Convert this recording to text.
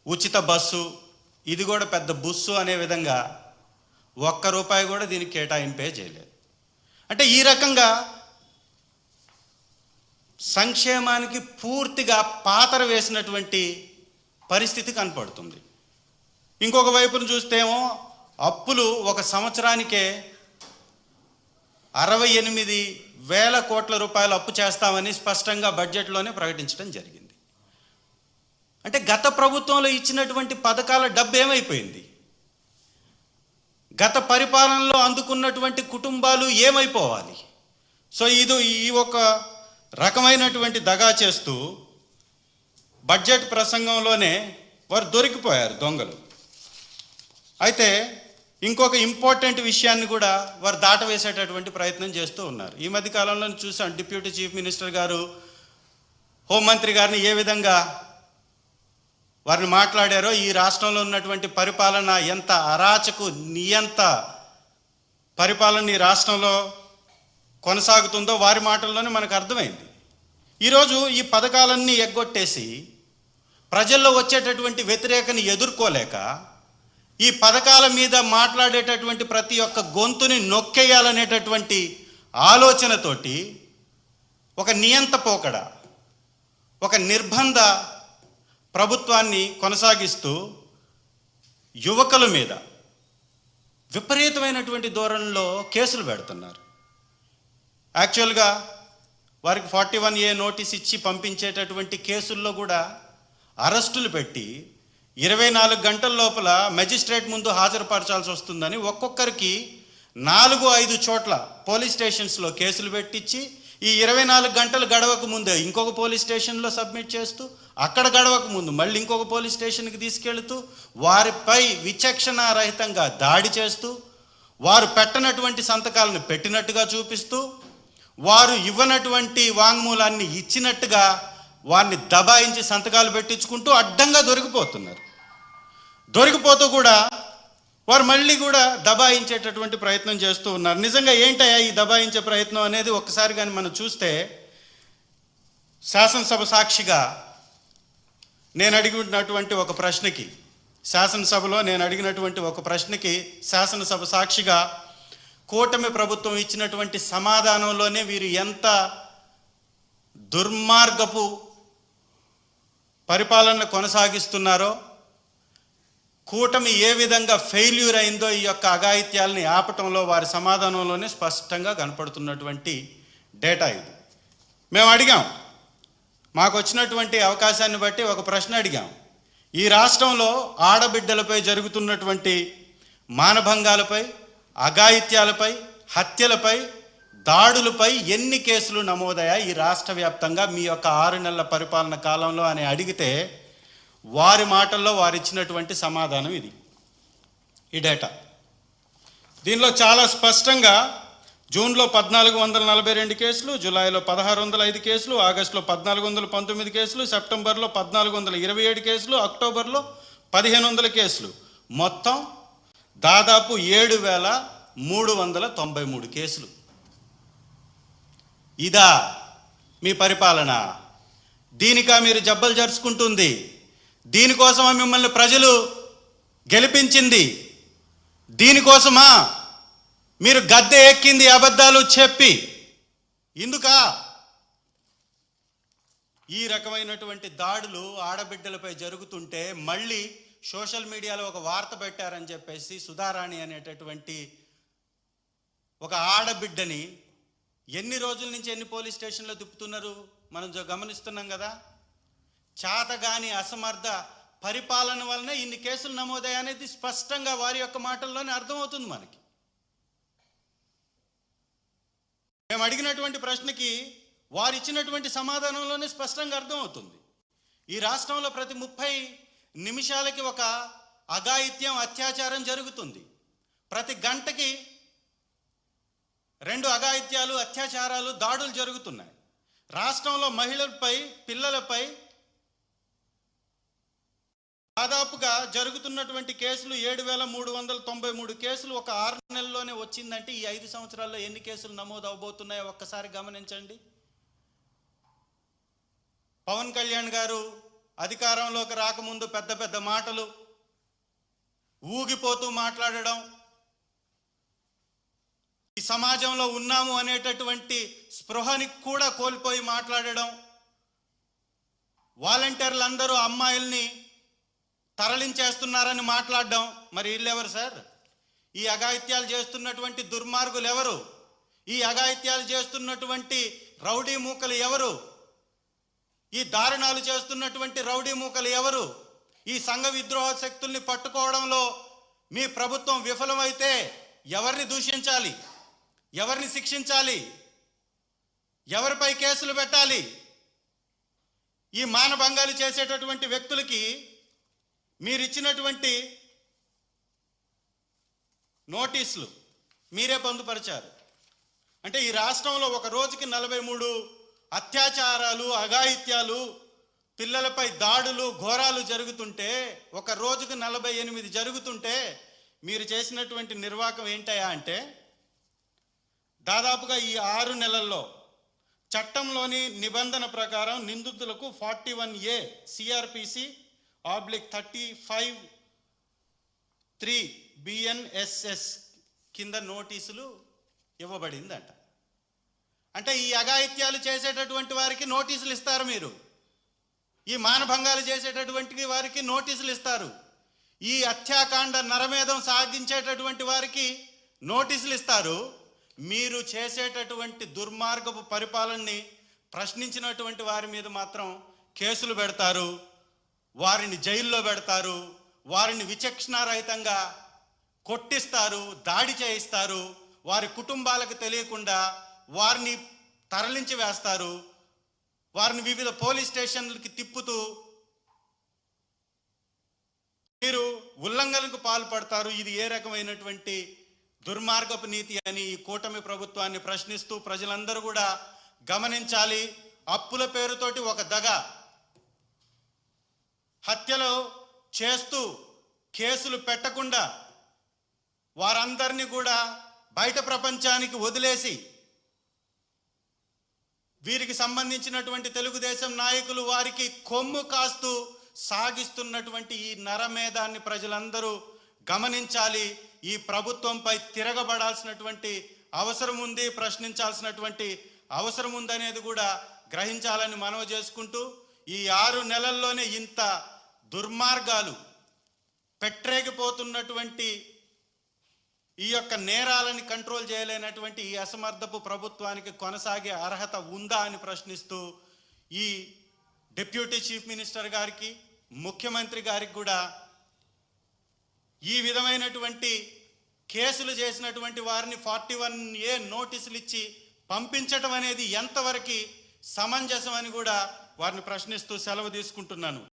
ఉచిత బస్సు, ఇది కూడా పెద్ద బుస్సు అనే విధంగా ₹1 కూడా దీనికి కేటాయింపే చేయలేదు. అంటే ఈ రకంగా సంక్షేమానికి పూర్తిగా పాతర వేసినటువంటి పరిస్థితి కనపడుతుంది. ఇంకొక వైపును చూస్తేమో అప్పులు ఒక సంవత్సరానికే 68,000 కోట్ల రూపాయలు అప్పు చేస్తామని స్పష్టంగా బడ్జెట్లోనే ప్రకటించడం జరిగింది. అంటే గత ప్రభుత్వంలో ఇచ్చినటువంటి పథకాల డబ్బు ఏమైపోయింది? గత పరిపాలనలో అందుకున్నటువంటి కుటుంబాలు ఏమైపోవాలి? సో ఈ ఒక రకమైనటువంటి దగా చేస్తూ బడ్జెట్ ప్రసంగంలోనే వారు దొరికిపోయారు దొంగలు. అయితే ఇంకొక ఇంపార్టెంట్ విషయాన్ని కూడా వారు దాటవేసేటటువంటి ప్రయత్నం చేస్తూ ఉన్నారు. ఈ మధ్య కాలంలో చూసాం, డిప్యూటీ చీఫ్ మినిస్టర్ గారు హోంమంత్రి గారిని ఏ విధంగా వారిని మాట్లాడారో, ఈ రాష్ట్రంలో ఉన్నటువంటి పరిపాలన ఎంత అరాచకు నియంత పరిపాలన ఈ రాష్ట్రంలో కొనసాగుతుందో వారి మాటల్లోనే మనకు అర్థమైంది. ఈరోజు ఈ పథకాలన్నీ ఎగ్గొట్టేసి ప్రజల్లో వచ్చేటటువంటి వ్యతిరేకని ఎదుర్కోలేక ఈ పథకాల మీద మాట్లాడేటటువంటి ప్రతి ఒక్క గొంతుని నొక్కేయాలనేటటువంటి ఆలోచనతోటి ఒక నియంత పోకడ, ఒక నిర్బంధ ప్రభుత్వాన్ని కొనసాగిస్తూ యువకుల మీద విపరీతమైనటువంటి ధోరణిలో కేసులు పెడుతున్నారు. యాక్చువల్గా వారికి 41A నోటీస్ ఇచ్చి పంపించేటటువంటి కేసుల్లో కూడా అరెస్టులు పెట్టి 24 గంటల లోపల మెజిస్ట్రేట్ ముందు హాజరుపరచాల్సి వస్తుందని ఒక్కొక్కరికి 4-5 చోట్ల పోలీస్ స్టేషన్స్లో కేసులు పెట్టించి ఈ 24 గంటలు గడవక ముందే ఇంకొక పోలీస్ స్టేషన్లో సబ్మిట్ చేస్తూ, అక్కడ గడవక ముందు మళ్ళీ ఇంకొక పోలీస్ స్టేషన్కి తీసుకెళ్తూ వారిపై విచక్షణారహితంగా దాడి చేస్తూ, వారు పెట్టనటువంటి సంతకాలను పెట్టినట్టుగా చూపిస్తూ, వారు ఇవ్వనటువంటి వాంగ్మూలాన్ని ఇచ్చినట్టుగా వారిని దబాయించి సంతకాలు పెట్టించుకుంటూ అడ్డంగా దొరికిపోతున్నారు. దొరికిపోతూ కూడా వారు మళ్ళీ కూడా దబాయించేటటువంటి ప్రయత్నం చేస్తూ ఉన్నారు. నిజంగా ఏంటయ్యా ఈ దబాయించే ప్రయత్నం అనేది ఒక్కసారి కానీ మనం చూస్తే, శాసనసభ సాక్షిగా నేను అడిగినటువంటి ఒక ప్రశ్నకి, శాసనసభలో నేను అడిగినటువంటి ఒక ప్రశ్నకి శాసనసభ సాక్షిగా కూటమి ప్రభుత్వం ఇచ్చినటువంటి సమాధానంలోనే వీరు ఎంత దుర్మార్గపు పరిపాలన కొనసాగిస్తున్నారో, కూటమి ఏ విధంగా ఫెయిల్యూర్ అయిందో ఈ యొక్క అఘాయిత్యాలని ఆపటంలో వారి సమాధానంలోనే స్పష్టంగా కనపడుతున్నటువంటి డేటా ఇది. మేము అడిగాం, మాకు వచ్చినటువంటి అవకాశాన్ని బట్టి ఒక ప్రశ్న అడిగాం. ఈ రాష్ట్రంలో ఆడబిడ్డలపై జరుగుతున్నటువంటి మానభంగాలపై, అఘాయిత్యాలపై, హత్యలపై, దాడులపై ఎన్ని కేసులు నమోదయ్యాయి ఈ రాష్ట్ర వ్యాప్తంగా మీ యొక్క 6 నెలల పరిపాలన కాలంలో అని అడిగితే, వారి మాటల్లో వారు ఇచ్చినటువంటి సమాధానం ఇది, ఈ డేటా. దీనిలో చాలా స్పష్టంగా జూన్లో 1442 కేసులు, జూలైలో 1605 కేసులు, ఆగస్టులో 1419 కేసులు, సెప్టెంబర్లో 1427 కేసులు, అక్టోబర్లో 1500 కేసులు, మొత్తం దాదాపు 7393 కేసులు. ఇదా మీ పరిపాలన? దీనికా మీరు జబ్బలు జరుచుకుంటుంది? దీనికోసమా మిమ్మల్ని ప్రజలు గెలిపించింది? దీనికోసమా మీరు గద్దె ఎక్కింది అబద్ధాలు చెప్పి? ఇందుకా ఈ రకమైనటువంటి దాడులు ఆడబిడ్డలపై జరుగుతుంటే మళ్ళీ సోషల్ మీడియాలో ఒక వార్త పెట్టారని చెప్పేసి సుధారాణి అనేటటువంటి ఒక ఆడబిడ్డని ఎన్ని రోజుల నుంచి ఎన్ని పోలీస్ స్టేషన్లో తిప్పుతున్నారు మనం గమనిస్తున్నాం కదా. చాతగాని అసమర్థ పరిపాలన వలన ఇన్ని కేసులు నమోదయ్యాయనేది స్పష్టంగా వారి యొక్క మాటల్లోనే అర్థమవుతుంది మనకి. మేము అడిగినటువంటి ప్రశ్నకి వారు ఇచ్చినటువంటి సమాధానంలోనే స్పష్టంగా అర్థమవుతుంది. ఈ రాష్ట్రంలో ప్రతి 30 నిమిషాలకి ఒక అఘాయిత్యం, అత్యాచారం జరుగుతుంది. ప్రతి గంటకి 2 అఘాయిత్యాలు, అత్యాచారాలు, దాడులు జరుగుతున్నాయి. రాష్ట్రంలో మహిళలపై, పిల్లలపై దాదాపుగా జరుగుతున్నటువంటి కేసులు 7393 కేసులు ఒక 6 నెలల్లోనే వచ్చిందంటే ఈ 5 సంవత్సరాల్లో ఎన్ని కేసులు నమోదు అవబోతున్నాయో ఒక్కసారి గమనించండి. పవన్ కళ్యాణ్ గారు అధికారంలోకి రాకముందు పెద్ద పెద్ద మాటలు, ఊగిపోతూ మాట్లాడడం, ఈ సమాజంలో ఉన్నాము అనేటటువంటి స్పృహని కూడా కోల్పోయి మాట్లాడడం, వాలంటీర్లు అందరూ అమ్మాయిల్ని తరలించేస్తున్నారని మాట్లాడడం. మరి వీళ్ళెవరు సార్? ఈ అఘాయిత్యాలు చేస్తున్నటువంటి దుర్మార్గులు ఎవరు? ఈ అఘాయిత్యాలు చేస్తున్నటువంటి రౌడీ మూకలు ఎవరు? ఈ దారుణాలు చేస్తున్నటువంటి రౌడీ మూకలు ఎవరు? ఈ సంఘ విద్రోహ శక్తుల్ని పట్టుకోవడంలో మీ ప్రభుత్వం విఫలమైతే ఎవరిని దూషించాలి? ఎవరిని శిక్షించాలి? ఎవరిపై కేసులు పెట్టాలి? ఈ మానభంగాలు చేసేటటువంటి వ్యక్తులకి మీరిచ్చినటువంటి నోటీసులు మీరే పొందుపరిచారు. అంటే ఈ రాష్ట్రంలో ఒక రోజుకి 43 అత్యాచారాలు, అఘాయిత్యాలు, పిల్లలపై దాడులు, ఘోరాలు జరుగుతుంటే, ఒక రోజుకు 48 జరుగుతుంటే మీరు చేసినటువంటి నిర్వాహకం ఏంటయా అంటే, దాదాపుగా ఈ 6 నెలల్లో చట్టంలోని నిబంధన ప్రకారం నిందితులకు 41A CRPC /35(3) BNSS కింద నోటీసులు ఇవ్వబడిందంట. అంటే ఈ అఘాయిత్యాలు చేసేటటువంటి వారికి నోటీసులు ఇస్తారు మీరు, ఈ మానభంగాలు చేసేటటువంటి వారికి నోటీసులు ఇస్తారు, ఈ హత్యాకాండ నరమేధం సాధించేటటువంటి వారికి నోటీసులు ఇస్తారు. మీరు చేసేటటువంటి దుర్మార్గపు పరిపాలనని ప్రశ్నించినటువంటి వారి మీద మాత్రం కేసులు పెడతారు, వారిని జైల్లో పెడతారు, వారిని విచక్షణారహితంగా కొట్టిస్తారు, దాడి చేయిస్తారు, వారి కుటుంబాలకు తెలియకుండా వారిని తరలించి వేస్తారు, వారిని వివిధ పోలీస్ స్టేషన్లకి తిప్పుతూ మీరు ఉల్లంఘనకు పాల్పడతారు. ఇది ఏ రకమైనటువంటి దుర్మార్గపు నీతి అని ఈ కూటమి ప్రభుత్వాన్ని ప్రశ్నిస్తూ ప్రజలందరూ కూడా గమనించాలి. అప్పుల పేరుతోటి ఒక దగ, హత్యలు చేస్తూ కేసులు పెట్టకుండా వారందరినీ కూడా బయట ప్రపంచానికి వదిలేసి, వీరికి సంబంధించినటువంటి తెలుగుదేశం నాయకులు వారికి కొమ్ము కాస్తూ సాగిస్తున్నటువంటి ఈ నరమేధాన్ని ప్రజలందరూ గమనించాలి. ఈ ప్రభుత్వంపై తిరగబడాల్సినటువంటి అవసరం ఉంది, ప్రశ్నించాల్సినటువంటి అవసరం ఉందనేది కూడా గ్రహించాలని మనవి చేసుకుంటూ, ఈ 6 నెలల్లోనే ఇంత దుర్మార్గాలు పెట్టరేగిపోతున్నటువంటి ఈ యొక్క నేరాలని కంట్రోల్ చేయలేనటువంటి ఈ అసమర్థపు ప్రభుత్వానికి కొనసాగే అర్హత ఉందా అని ప్రశ్నిస్తూ, ఈ డిప్యూటీ చీఫ్ మినిస్టర్ గారికి, ముఖ్యమంత్రి గారికి కూడా ఈ విధమైనటువంటి కేసులు చేసినటువంటి వారిని 41A నోటీసులు ఇచ్చి పంపించడం అనేది ఎంతవరకు సమంజసం అని కూడా వారిని ప్రశ్నిస్తూ సెలవు తీసుకుంటున్నాను.